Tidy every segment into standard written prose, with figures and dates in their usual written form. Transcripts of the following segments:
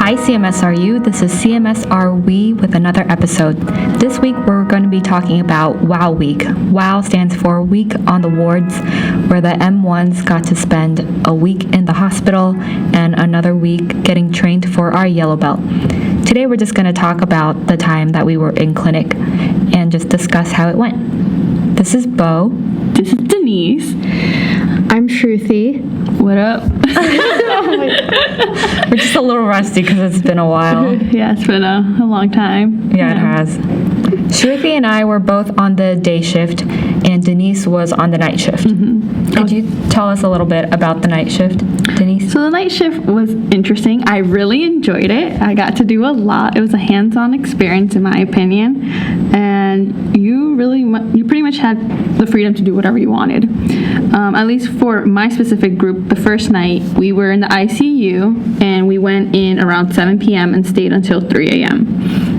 Hi CMSRU, this is CMSRWe with another episode. This week we're going to be talking about WOW Week. WOW stands for Week on the Wards, where the M1s got to spend a week in the hospital and another week getting trained for our yellow belt. Today we're just going to talk about the time that we were in clinic and just discuss how it went. This is Bo. This is Dennise. I'm Sruthi. What up? We're just a little rusty because it's been a while. Yeah, it's been a long time. Yeah, it has. Shruthi and I were both on the day shift, and Dennise was on the night shift. Mm-hmm. Could you tell us a little bit about the night shift, Dennise? So the night shift was interesting. I really enjoyed it. I got to do a lot. It was a hands-on experience, in my opinion, and you pretty much had the freedom to do whatever you wanted. At least for my specific group, the first night we were in the ICU, and we went in around 7 p.m. and stayed until 3 a.m.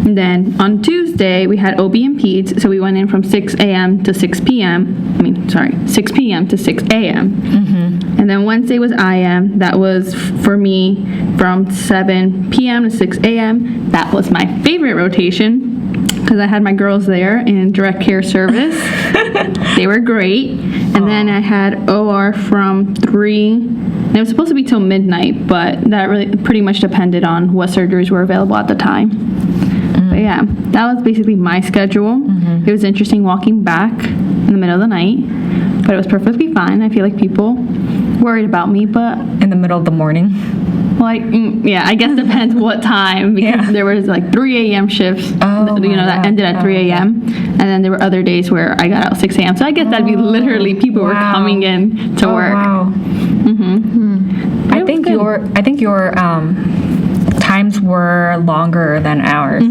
And then on Tuesday, we had OB and Peds, so we went in from 6 a.m. to 6 p.m. 6 p.m. to 6 a.m. Mm-hmm. And then Wednesday was IM. That was, for me, from 7 p.m. to 6 a.m. That was my favorite rotation because I had my girls there in direct care service. They were great. And then I had OR from 3, and it was supposed to be till midnight, but that really pretty much depended on what surgeries were available at the time. But yeah, that was basically my schedule. It was interesting walking back in the middle of the night, but it was perfectly fine. I feel like people worried about me, but... In the middle of the morning? Yeah, I guess it depends what time, because there was like 3 a.m. shifts, that ended at 3 a.m. And then there were other days where I got out 6 a.m. So I guess that'd be literally people were coming in to work. Wow. Mm-hmm. I think your times were longer than ours,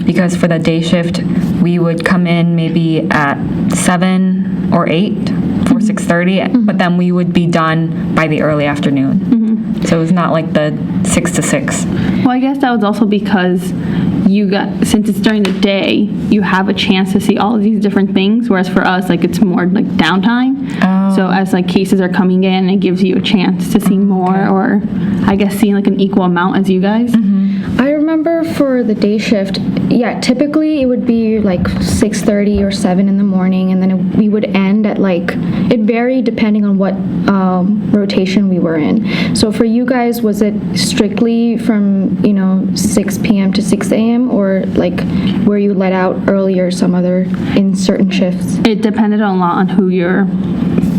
because for the day shift we would come in maybe at 7 or 8 for 6:30, but then we would be done by the early afternoon. So it was not like the 6 to 6. Well, I guess that was also because since it's during the day, you have a chance to see all of these different things, whereas for us, like, it's more like downtime. So as like cases are coming in, it gives you a chance to see more, or I guess seeing like an equal amount as you guys. I remember for the day shift, typically it would be like 6:30 or 7 in the morning, and then we would end at it varied depending on what rotation we were in. So for you guys, was it strictly from 6 p.m. to 6 a.m. or were you let out earlier in certain shifts? It depended a lot on who your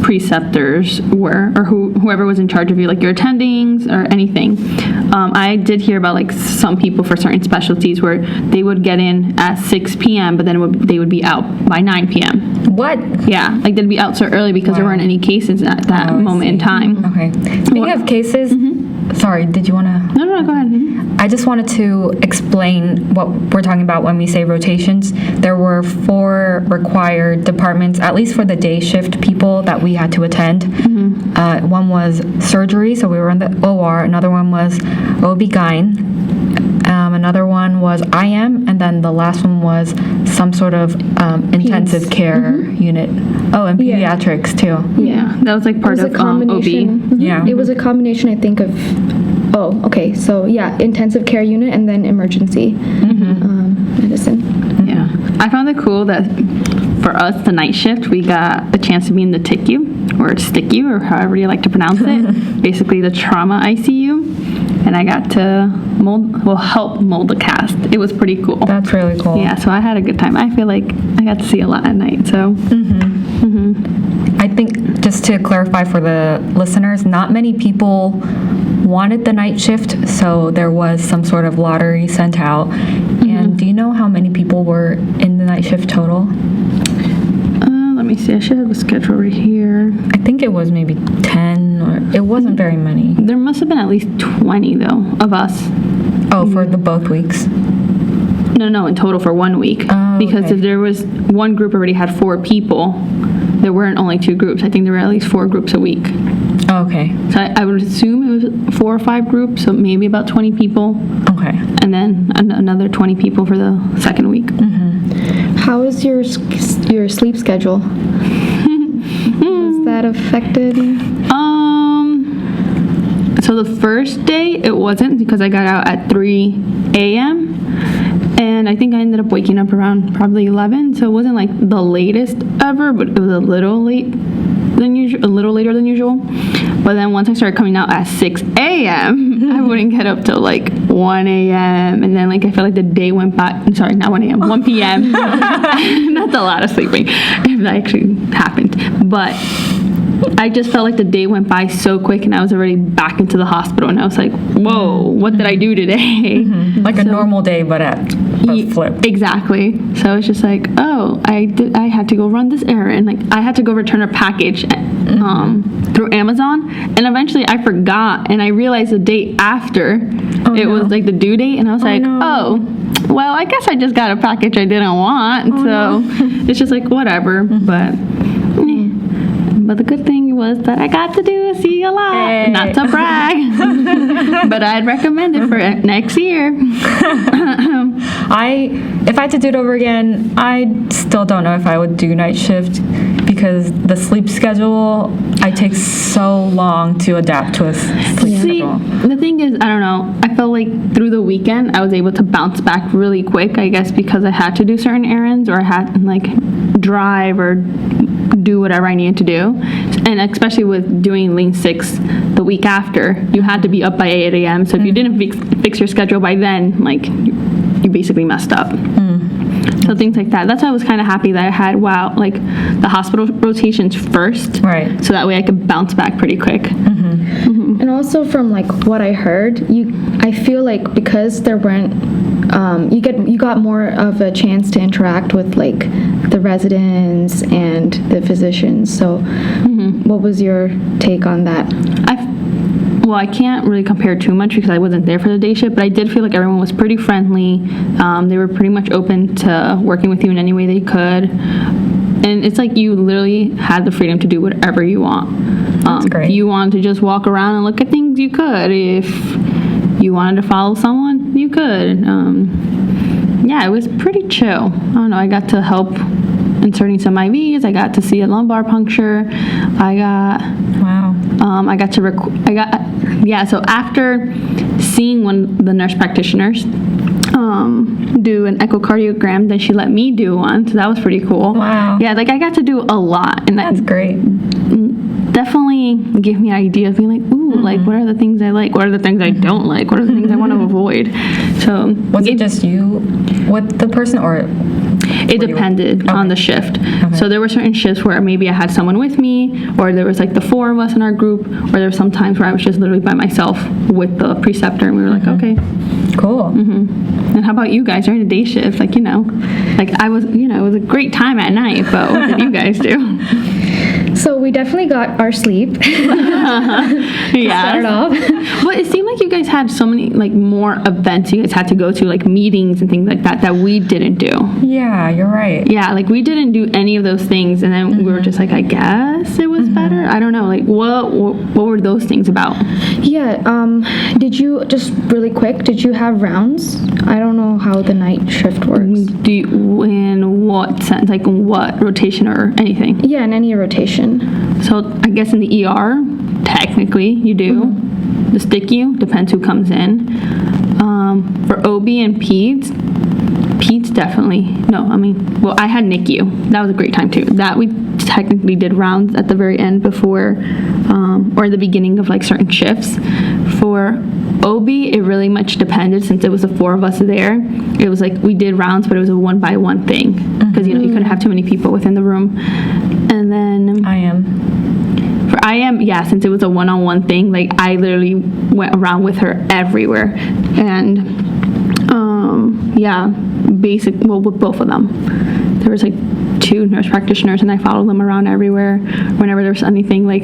preceptors were, or whoever was in charge of you, like your attendings or anything. I did hear about some people for certain specialties where they would get in at 6 p.m. but then they would be out by 9 p.m. What? Yeah, they'd be out so early because there weren't any cases at that moment in time. Okay. Speaking of cases, sorry, did you want to? No, go ahead. I just wanted to explain what we're talking about when we say rotations. There were 4 required departments, at least for the day shift people, that we had to attend. One was surgery, so we were in the OR. Another one was OB-GYN. Another one was IM, and then the last one was some sort of intensive care unit. Oh, and pediatrics too. Yeah, that was part of OB. Yeah. It was a combination, I think, of... Oh, okay. So, intensive care unit and then emergency medicine. Yeah. I found it cool that for us, the night shift, we got a chance to be in the TICU, or STICU, or however you like to pronounce it. Basically, the trauma ICU. And I got to help mold the cast. It was pretty cool. That's really cool. Yeah, so I had a good time. I feel like I got to see a lot at night, so. I think, just to clarify for the listeners, not many people wanted the night shift, so there was some sort of lottery sent out. And do you know how many people were in the night shift total? Let me see. I should have the schedule right here. I think it was maybe 10, or it wasn't very many. There must have been at least 20, though, of us. Oh, for the both weeks? No, in total for 1 week. Oh, because okay. if there was one group already had 4 people, there weren't only 2 groups. I think there were at least 4 groups a week. Oh, okay. So I would assume it was 4 or 5 groups, so maybe about 20 people. Okay. And then another 20 people for the second week. How is your sleep schedule? Was that affected? So So the first day it wasn't, because I got out at 3 a.m. and I think I ended up waking up around probably 11. So it wasn't like the latest ever, but it was a little later than usual. But then once I started coming out at 6 a.m., I wouldn't get up till like 1 a.m. And then like I felt like the day went by. I'm sorry, not 1 a.m., 1 p.m. That's a lot of sleeping if that actually happened. But I just felt like the day went by so quick, and I was already back into the hospital, and I was like, whoa, what did I do today? Like a normal day, but flipped. Exactly. So it's just like, oh, I had to go run this errand. Like I had to go return a package through Amazon, and eventually I forgot, and I realized the day after was like the due date, and I was well, I guess I just got a package I didn't want. It's just like whatever. But the good thing was that I got to do a see a lot. Hey. Not to brag, but I'd recommend it for next year. If I had to do it over again, I still don't know if I would do night shift, because the sleep schedule, I take so long to adapt to a sleep schedule. The thing is, I don't know, I felt like through the weekend I was able to bounce back really quick, I guess because I had to do certain errands, or I had to like drive or do whatever I needed to do. And especially with doing Lean 6 the week after, you had to be up by 8 a.m. So if you didn't fix your schedule by then, like you basically messed up. So things like that. That's why I was kind of happy that I had like the hospital rotations first, right? So that way I could bounce back pretty quick. And also from like what I heard, I feel like because there weren't you got more of a chance to interact with like the residents and the physicians. So what was your take on that? I can't really compare too much because I wasn't there for the day shift, but I did feel like everyone was pretty friendly. They were pretty much open to working with you in any way they could. And it's like you literally had the freedom to do whatever you want. That's great. If you wanted to just walk around and look at things, you could. If you wanted to follow someone, you could. It was pretty chill. I don't know, I got to help inserting some IVs. I got to see a lumbar puncture. So after seeing one of the nurse practitioners do an echocardiogram, then she let me do one, so that was pretty cool. Wow. Yeah, like I got to do a lot, and that's great. Definitely gave me an idea of being like, ooh, like what are the things I like? What are the things I don't like? What are the things I want to avoid? So was it just you with the person, or it depended on the shift. Okay. So there were certain shifts where maybe I had someone with me, or there was like the 4 of us in our group, or there were some times where I was just literally by myself with the preceptor, and we were like, okay, cool. And how about you guys during the day shift? Like, I was, it was a great time at night, but what did you guys do? So we definitely got our sleep. Start off. But it seemed like you guys had so many like more events you guys had to go to, like meetings and things like that we didn't do. Yeah, you're right. Yeah, like we didn't do any of those things, and then we were just like, I guess it was better. I don't know. Like what were those things about? Yeah. Did you, just really quick, did you have rounds? I don't know how the night shift works. In what sense? Like what rotation or anything? Yeah, in any rotation. So I guess in the ER, technically you do. The STICU depends who comes in. For OB and peds definitely. No, I had NICU. That was a great time too. That we technically did rounds at the very end before, or the beginning of like certain shifts. For OB, it really much depended, since it was the 4 of us there. It was like we did rounds, but it was a 1-by-1 thing, because you couldn't have too many people within the room. And then for IM, since it was a 1-on-1 thing, like I literally went around with her everywhere, and with both of them, there was like 2 nurse practitioners, and I followed them around everywhere. Whenever there was anything like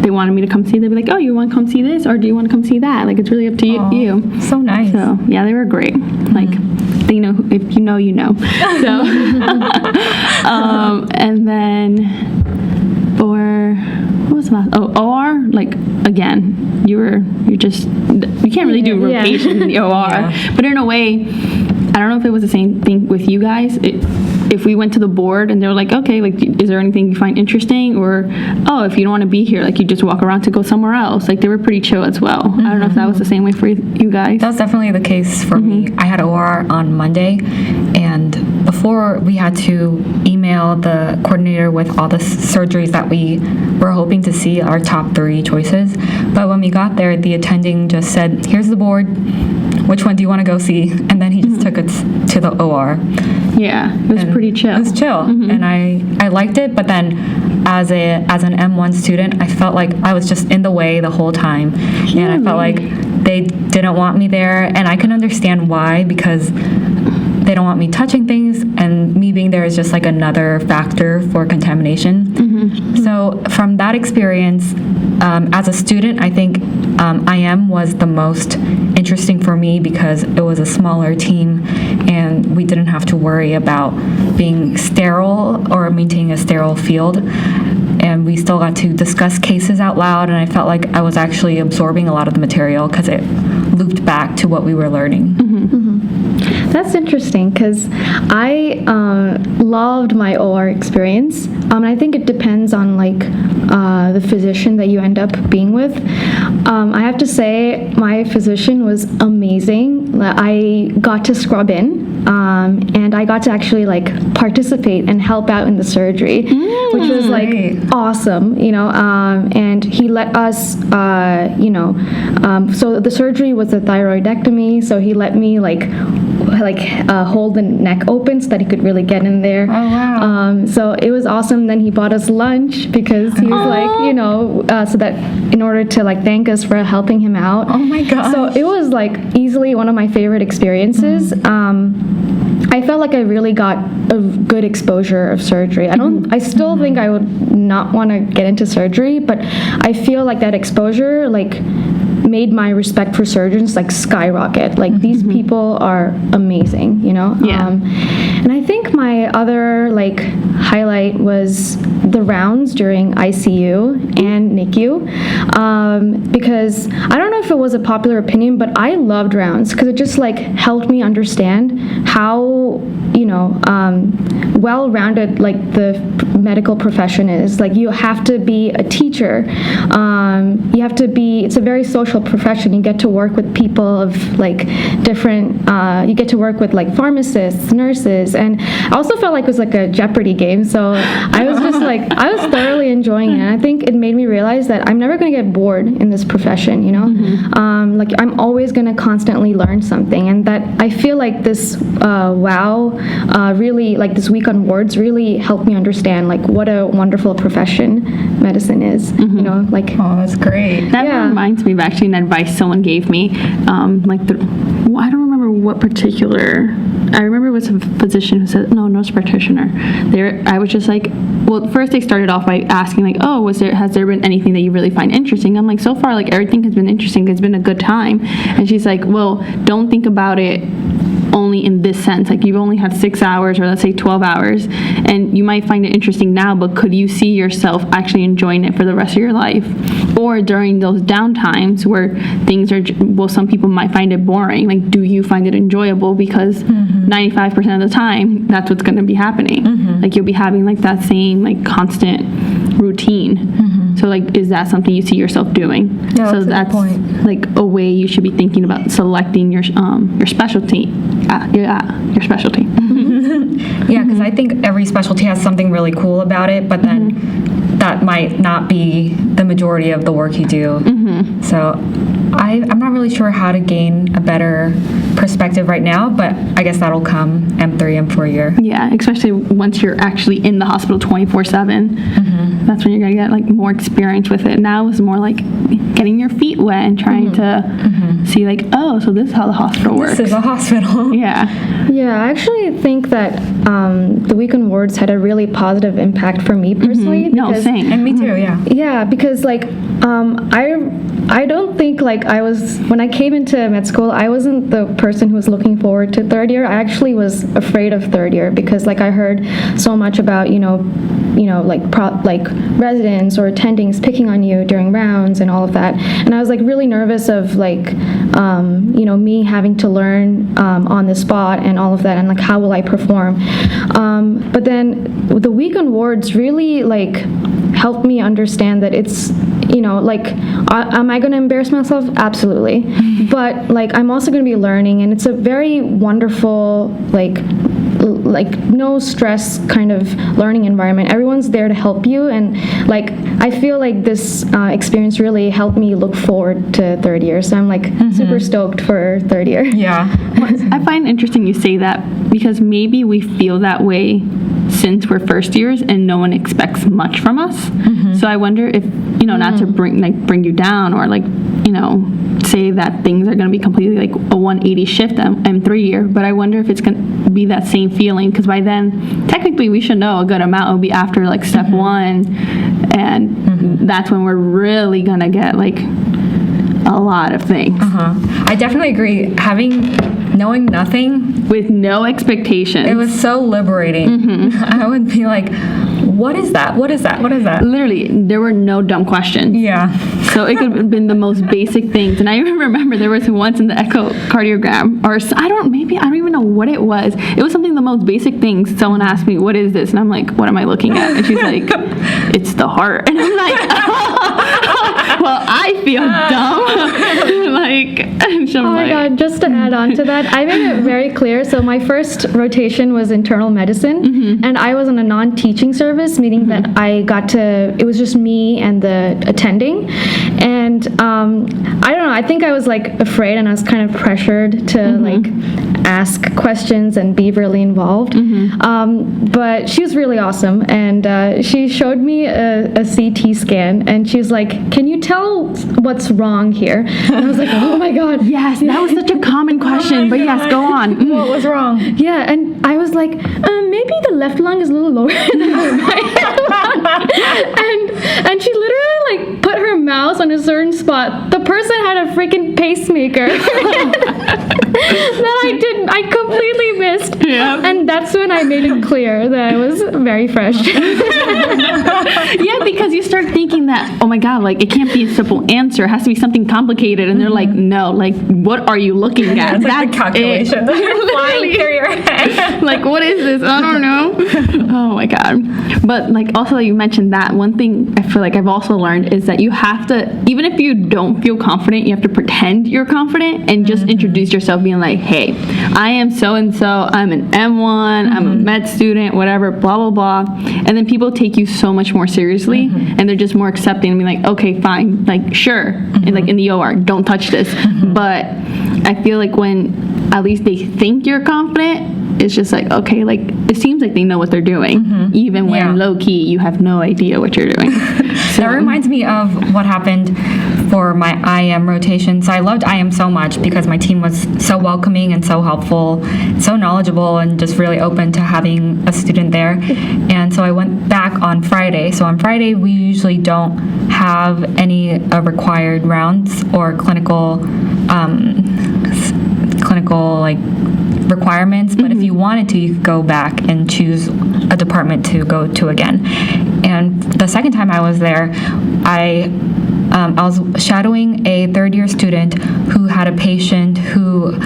they wanted me to come see, they'd be like, oh, you want to come see this, or do you want to come see that? Like, it's really up to you. So nice. So yeah, they were great. Like, they know, if you know, you know. So and then for what was the last? OR, like again, you can't really do rotation in the OR. But in a way, I don't know if it was the same thing with you guys. if we went to the board and they were like, okay, like, is there anything you find interesting? Or, oh, if you don't want to be here, like, you just walk around to go somewhere else. Like, they were pretty chill as well. I don't know if that was the same way for you guys. That was definitely the case for me. I had OR on Monday, and before we had to email the coordinator with all the surgeries that we were hoping to see, our top 3 choices. But when we got there, the attending just said, here's the board. Which one do you want to go see? And then he just took us to the OR. Yeah, it was pretty chill. It was chill, and I liked it. But then, as an M1 student, I felt like I was just in the way the whole time, and I felt like they didn't want me there, and I can understand why, because they don't want me touching things, and me being there is just like another factor for contamination. So from that experience, as a student, I think IM was the most interesting for me because it was a smaller team and we didn't have to worry about being sterile or maintaining a sterile field. And we still got to discuss cases out loud, and I felt like I was actually absorbing a lot of the material because it looped back to what we were learning. That's interesting because I loved my OR experience. I think it depends on like the physician that you end up being with. I have to say my physician was amazing. I got to scrub in and I got to actually like participate and help out in the surgery, which was like awesome, and he let us, so the surgery was a thyroidectomy, so he let me hold the neck open so that he could really get in there. Oh, wow. So it was awesome. Then he bought us lunch because he was like, so that in order to like thank us for helping him out. Oh my gosh. So it was like easily one of my favorite experiences. I felt like I really got a good exposure of surgery. I still think I would not want to get into surgery, but I feel like that exposure like made my respect for surgeons like skyrocket. Like these people are amazing, Yeah. And I think my other like highlight was the rounds during ICU and NICU, because I don't know if it was a popular opinion, but I loved rounds because it just like helped me understand how well-rounded like the medical profession is. Like you have to be a teacher, it's a very social profession. You get to work with people of like different, you get to work with like pharmacists, nurses, and I also felt like it was like a Jeopardy game. So I was just like, I was thoroughly enjoying it. And I think it made me realize that I'm never going to get bored in this profession, like I'm always going to constantly learn something. And that I feel like this really like this week on wards really helped me understand like what a wonderful profession medicine is, like. Oh, that's great. That reminds me of actually an advice someone gave me. I don't remember what particular. I remember it was a physician who said, nurse practitioner. I was just like, well, first they started off by asking like, oh, has there been anything that you really find interesting? I'm like, so far, like everything has been interesting. It's been a good time. And she's like, well, don't think about it only in this sense. Like you've only had 6 hours or let's say 12 hours and you might find it interesting now, but could you see yourself actually enjoying it for the rest of your life? Or during those downtimes where things are, some people might find it boring. Like, do you find it enjoyable? Because 95% of the time, that's what's going to be happening. Like you'll be having like that same like constant routine. So like, is that something you see yourself doing? Yeah, so that's like a way you should be thinking about selecting your specialty. Your specialty. Yeah, because I think every specialty has something really cool about it, but then that might not be the majority of the work you do. So I'm not really sure how to gain a better perspective right now, but I guess that'll come M3, M4 year. Yeah, especially once you're actually in the hospital 24/7. That's when you're going to get like more experience with it. Now it's more like getting your feet wet and trying to see like, oh, so this is how the hospital works. This is a hospital. Yeah, I actually think that the week on wards had a really positive impact for me personally. No, same. And me too, yeah. Yeah, because like I don't think like I was, when I came into med school, I wasn't the person who was looking forward to third year. I actually was afraid of third year because like I heard so much about, like residents or attendings picking on you during rounds and all of that. And I was like really nervous of like, me having to learn on the spot and all of that, and like how will I perform. But then the week on wards really like helped me understand that it's, am I going to embarrass myself? Absolutely. But like I'm also going to be learning, and it's a very wonderful like no stress kind of learning environment. Everyone's there to help you, and like I feel like this experience really helped me look forward to third year. So I'm like super stoked for third year. Yeah. I find it interesting you say that, because maybe we feel that way since we're first years and no one expects much from us. So I wonder if, not to bring you down or like, say that things are going to be completely like a 180 shift M3 year, but I wonder if it's going to be that same feeling, because by then technically we should know a good amount will be after like step one, and that's when we're really going to get like a lot of things. I definitely agree. Knowing nothing with no expectations, it was so liberating. I would be like, what is that? What is that? What is that? Literally, there were no dumb questions. Yeah. So it could have been the most basic things. And I even remember there was once in the echocardiogram, or I don't even know what it was. It was something the most basic things. Someone asked me, what is this? And I'm like, what am I looking at? And she's like, it's the heart. And I'm like, well, I feel dumb. Oh my God, just to add on to that, I made it very clear. So my first rotation was internal medicine, and I was in a non-teaching service, meaning that it was just me and the attending. And I don't know, I think I was like afraid, and I was kind of pressured to like ask questions and be really involved. But she was really awesome, and she showed me a CT scan, and she was like, can you tell what's wrong here? And I was like, oh my God. Yes, that was such a common question, but yes, go on. What was wrong? Yeah, and I was like, maybe the left lung is a little lower than the right lung. And she literally like put her mouse on a certain spot. The person had a freaking pacemaker that I completely missed. Yeah. And that's when I made it clear that I was very fresh. Yeah, because you start thinking that, oh my God, like it can't be a simple answer. It has to be something complicated. And they're like, no, like what are you looking at? It's like the calculation. Flying through your head. Like, what is this? I don't know. Oh my God. But like also you mentioned that one thing I feel like I've also learned is that you have to, even if you don't feel confident, you have to pretend you're confident and just introduce yourself being like, hey, I am so-and-so, I'm an M1, I'm a med student, whatever, blah, blah, blah. And then people take you so much more seriously and they're just more accepting and be like, okay, fine, like, sure. And like in the OR, don't touch this. But I feel like when at least they think you're confident, it's just like, okay, like it seems like they know what they're doing, even when low-key you have no idea what you're doing. So, that reminds me of what happened for my IM rotation. So I loved IM so much because my team was so welcoming and so helpful, so knowledgeable, and just really open to having a student there. And so I went back on Friday. So on Friday, we usually don't have any required rounds or clinical like requirements, but if you wanted to, you could go back and choose a department to go to again. And the second time I was there, I was shadowing a third-year student who had a patient who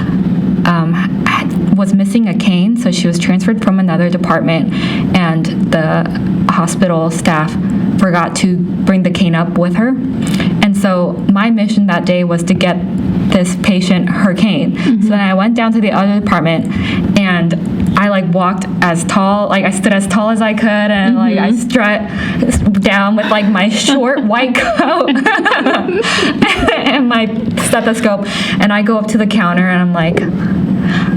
was missing a cane, so she was transferred from another department, and the hospital staff forgot to bring the cane up with her. And so my mission that day was to get this patient her cane. So then I went down to the other department, and I like walked as tall, like I stood as tall as I could, and like I strut down with like my short white coat and my stethoscope, and I go up to the counter and I'm like,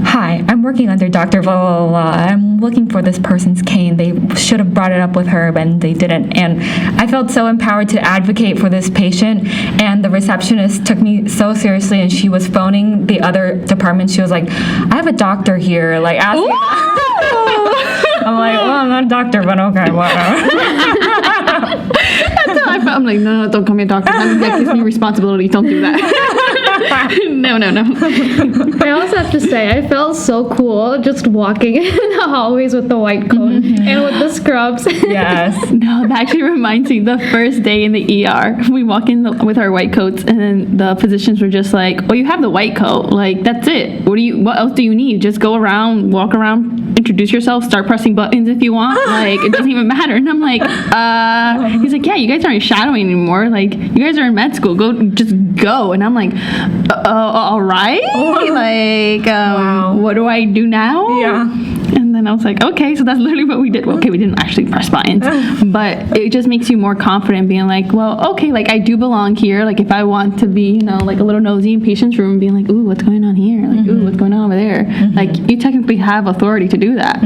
hi, I'm working under Dr. blah, blah, blah. I'm looking for this person's cane. They should have brought it up with her, but they didn't. And I felt so empowered to advocate for this patient. And the receptionist took me so seriously, and she was phoning the other department. She was like, I have a doctor here, like asking. I'm like, well, I'm not a doctor, but okay, whatever. That's how I felt. I'm like, no, don't call me a doctor. That gives me responsibility. Don't do that. No. I also have to say, I felt so cool just walking in the hallways with the white coat and with the scrubs. Yes. No, that actually reminds me, the first day in the ER, we walk in with our white coats, and then the physicians were just like, oh, you have the white coat. Like, that's it. What else do you need? Just go around, walk around, introduce yourself, start pressing buttons if you want. Like, it doesn't even matter. And I'm like, he's like, yeah, you guys aren't shadowing anymore. Like, you guys are in med school. Just go. And I'm like, all right. Like, what do I do now? Yeah. And then I was like, okay, so that's literally what we did. Well, okay, we didn't actually press buttons, but it just makes you more confident being like, well, okay, like I do belong here. Like if I want to be, like a little nosy in patient's room, being like, ooh, what's going on here? Like, ooh, what's going on over there? Like you technically have authority to do that.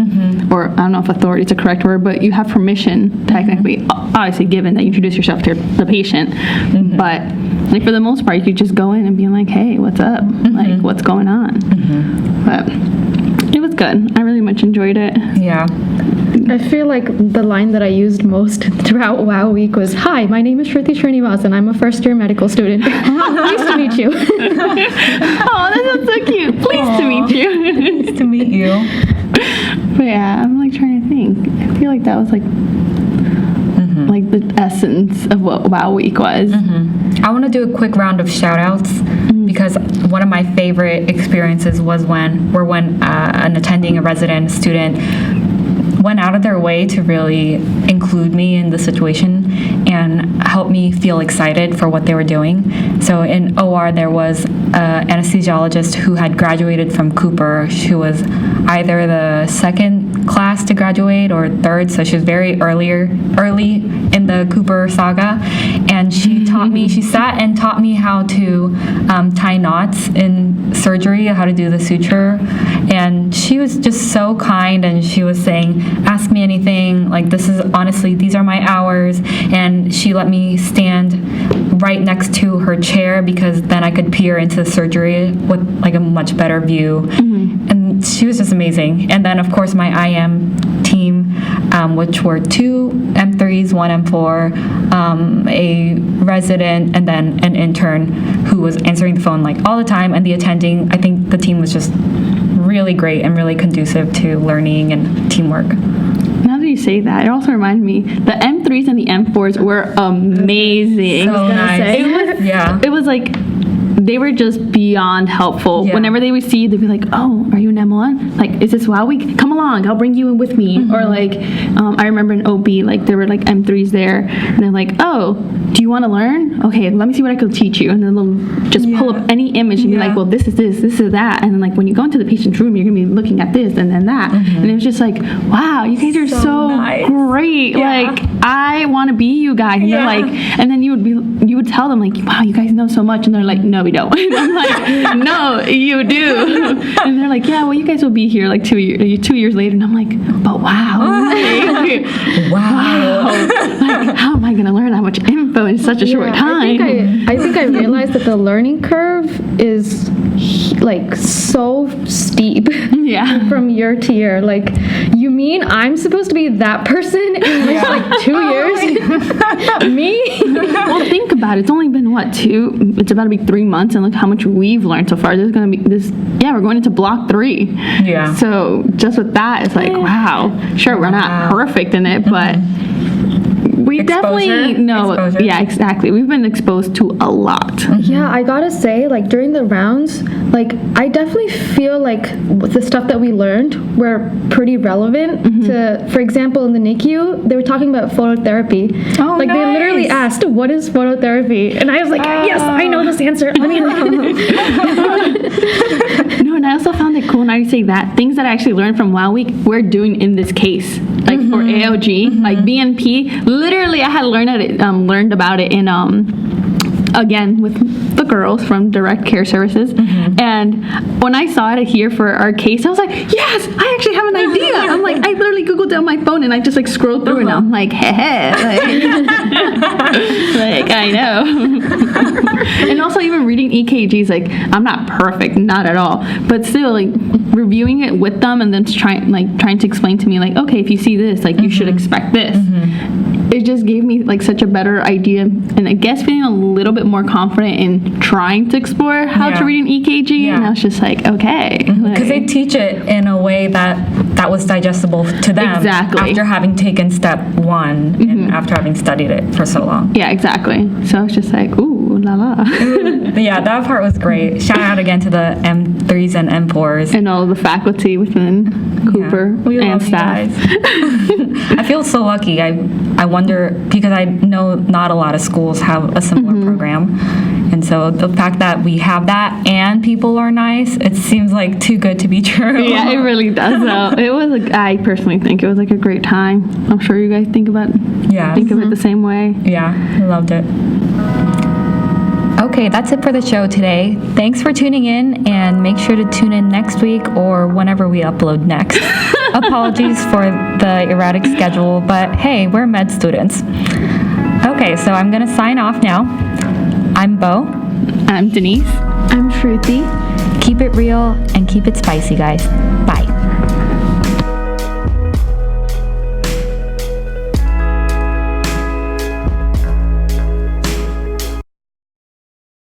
Or I don't know if authority is the correct word, but you have permission technically, obviously given that you introduce yourself to the patient. But like for the most part, you could just go in and be like, hey, what's up? Like what's going on? But it was good. I really much enjoyed it. Yeah. I feel like the line that I used most throughout WOW Week was, hi, my name is Shruthi Srinivasan. I'm a first-year medical student. Nice to meet you. Oh, that sounds so cute. Pleased to meet you. Nice to meet you. But yeah, I'm like trying to think. I feel like that was like the essence of what WOW Week was. I want to do a quick round of shout-outs because one of my favorite experiences was when an attending, a resident, student went out of their way to really include me in the situation and help me feel excited for what they were doing. So in OR, there was an anesthesiologist who had graduated from Cooper. She was either the second class to graduate or third, so she was very early in the Cooper saga. And she she sat and taught me how to tie knots in surgery, how to do the suture. And she was just so kind, and she was saying, ask me anything, like these are my hours. And she let me stand right next to her chair because then I could peer into the surgery with like a much better view. And she was just amazing. And then of course my IM team, which were 2 M3s, 1 M4, a resident, and then an intern who was answering the phone like all the time, and the attending. I think the team was just really great and really conducive to learning and teamwork. Now that you say that, it also reminded me the M3s and the M4s were amazing. So nice. It was like they were just beyond helpful. Yeah. Whenever they would see you, they'd be like, oh, are you an M1? Like, is this WOW Week? Come along, I'll bring you in with me. Or like, I remember in OB, like there were like M3s there, and they're like, oh, do you want to learn? Okay, let me see what I could teach you. And then they'll just pull up any image and be like, well, this is this is that. And then like when you go into the patient's room, you're gonna be looking at this and then that. And it was just like, wow, you guys are so nice. great. Yeah. Like, I want to be you guys. And they're like, and then you would tell them like, wow, you guys know so much. And they're like, no, we don't. And I'm like, no, you do. And they're like, yeah, well, you guys will be here like 2 years later. And I'm like, but wow. Like, Wow. Like, how am I going to learn that much info in such a short time? I think I realized that the learning curve is like so steep from year to year. Like, you mean I'm supposed to be that person in just like 2 years? Me? Well, think about it. It's only been what, it's about to be 3 months, and look how much we've learned so far. There's going to be we're going into block 3. Yeah. So just with that, it's like, wow. Sure, we're not perfect in it, but we definitely know. Exposure. Yeah, exactly. We've been exposed to a lot. Yeah, I gotta say, like during the rounds, like I definitely feel like the stuff that we learned were pretty relevant to, for example, in the NICU, they were talking about phototherapy. Oh, like they literally asked, what is phototherapy? And I was like, yes, I know this answer. Let me No, and I also found it cool, now you say that, things that I actually learned from WOW Week, we're doing in this case. Like for AOG, like BNP, literally I had learned about it in, again, with the girls from Direct Care Services. And when I saw it here for our case, I was like, yes, I actually have an idea. I'm like, I literally Googled it on my phone and I just like scrolled through and I'm like, heh, like I know. And also even reading EKGs, like I'm not perfect, not at all, but still like reviewing it with them and then trying to explain to me like, okay, if you see this, like you should expect this. It just gave me like such a better idea, and I guess feeling a little bit more confident in trying to explore how to read an EKG. Yeah. And I was just like, okay, Because they teach it in a way that was digestible to them. Exactly. After having taken step one and after having studied it for so long. yeah, exactly. So I was just like, ooh, la la. Yeah, that part was great. Shout out again to the M3s and M4s. And all the faculty within Cooper We and love you staff. guys. I feel so lucky. I wonder, because I know not a lot of schools have a similar program. And so the fact that we have that and people are nice, it seems like too good to be true. Yeah, it really does. Though it was, I personally think it was like a great time. I'm sure you guys think of it the same way. Yeah, I loved it. Okay, that's it for the show today. Thanks for tuning in, and make sure to tune in next week or whenever we upload next. Apologies for the erratic schedule, but hey, we're med students. Okay, so I'm going to sign off now. I'm Bo. I'm Dennise. I'm Shruti. Keep it real and keep it spicy, guys. Bye.